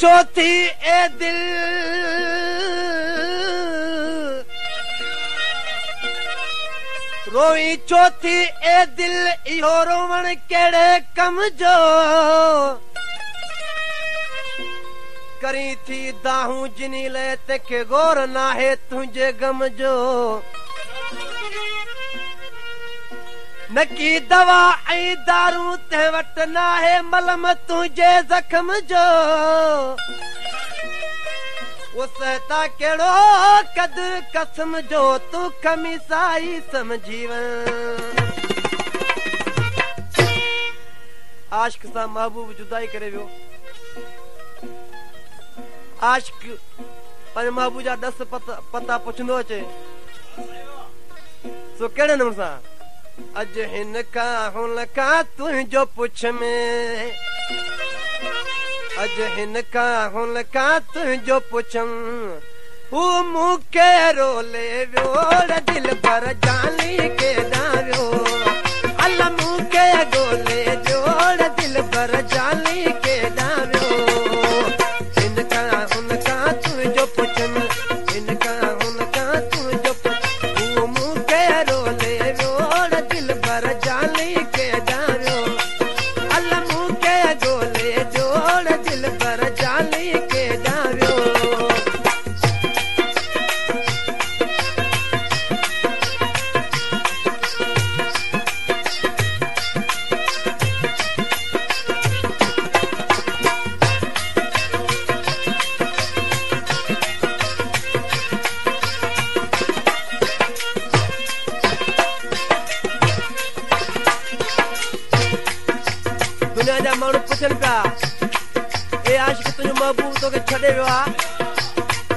चौथी ए दिल रोई चौथी ए दिल इहो रोवण केड़े कम जो करी थी दाहूं जिनी ले तेखे गौर नाहे तुझे गम जो नकी दवा ऐं दारू ते वट नाहे मलम तुझे जख्म जो उसता केड़ो कदर कसम जो तू खमिसाई समझीव आशिक सां महबूब जुदाई करे वियो आशिक पंहिंजे महबूब जा 10 पता पुछंदो अचे सो कहिड़े नमूने सां अज हिन का हुन का तुझो पुछ में अज हिन का हुन का तुझो पुछम हू मूंखे रोले वियो दिल पर जानी के दावियो अल मूंखे गोले जोड़ दिल पर जानी के दावियो हिन का हुन का तुझो पुछम हिन का हुन का तुझो पुछ हू मूंखे रोले दिल पर जानी के दावियो अल मूंखे गोले जोड़ दिल पर जानी के दावियो दुनिया जा माण्हू पुछनि पिया ए आशिक तुंहिंजो महबूब तोखे छॾे वियो आहे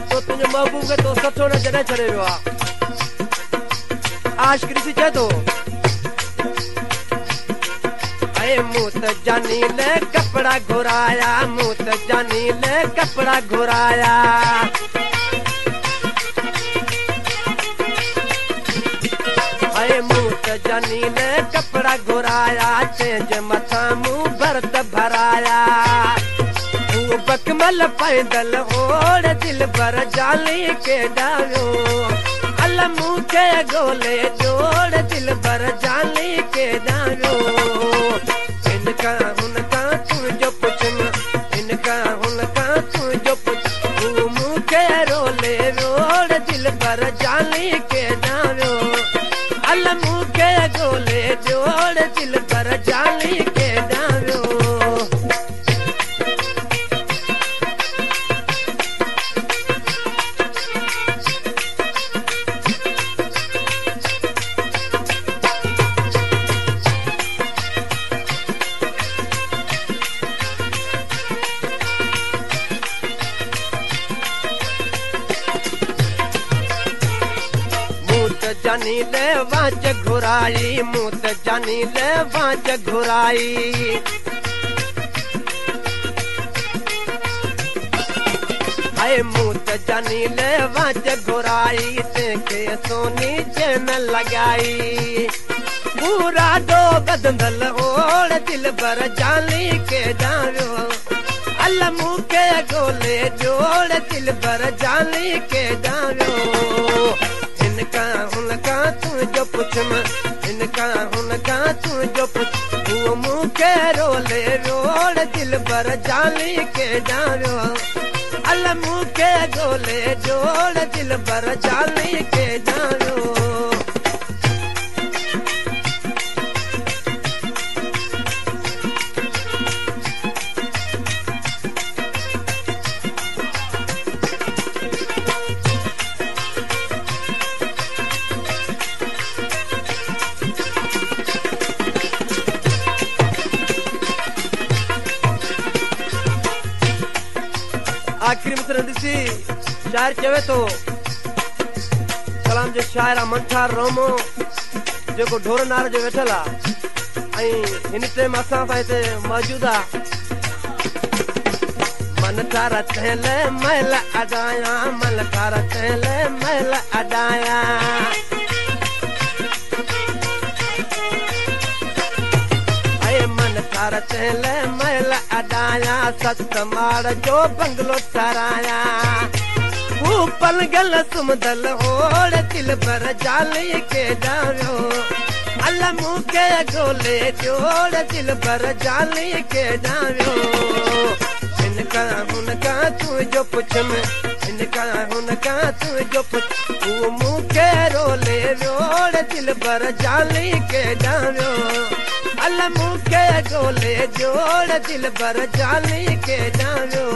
तो तुंहिंजे महबूब खे तो सठो न जॾहिं छॾे वियो आहे आशिक ॾिसी चए थो ऐं मूं त जानी ले कपिड़ा घुराया मूं त जानी ले कपिड़ा घुराया ऐं मूं त जानी ले कपिड़ा घुराया तंहिंजे मथां मूं भरत भराया तूं बकमल पैदल ओड़ दिल भर जाली के डावियो अल मूंखे गोले जोड़ दिल भर जाली के डावियो इनका हुनका तुझो पुछम इनका हुनका तुझो पुछ तू मूंखे रोले रोड़ दिल भर जाली के डावियो अल मूंखे गोले जोड़ दिल भर जाली के डावियो जानी ले वाच घुराई मूं त जानी ले वाच घुराई हाय मूं त जानी ले वाच घुराई तंहिंखे सोनी चैन लगाई पूरा दो बदंदल ओड़ दिल भर जाली के डावियो अल मूंखे गोले जोड़ दिल भर जाली के डावियो इनका हुनका तुझो पुछम इनका हुनका तुझो पुछ तू मूंखे रोले रोड़ दिल भर जाली के डावियो अल मूंखे गोले जोड़ दिल भर जाली के डावियो आखिरी मिसर ॾिसी शाइर चवे थो कलाम जो शाइर मंठार रोमो जेको ढोर नार जो वेठल आहे ऐं हिन टाइम असां सां हिते मौजूद आहे मन ठार थियल महल अॾाया मन ठार थियल महल अॾाया ऐं मन यार तेले महल अडाया सत मार जो बंगलो ठहराया वो पलगल सुमदल ओड़ दिल भर जाली के जाव्यो अल्लाह मुके गोले जोड़ दिल भर जाली के जाव्यो इनका उनका तू जो पुछ में इनका उनका तू जो पुछ वो मुके रोले जोड़ दिल भर जाली के जाव्यो अल्लाह मुके गोले जोड़ दिल भर जाली के जाव्यो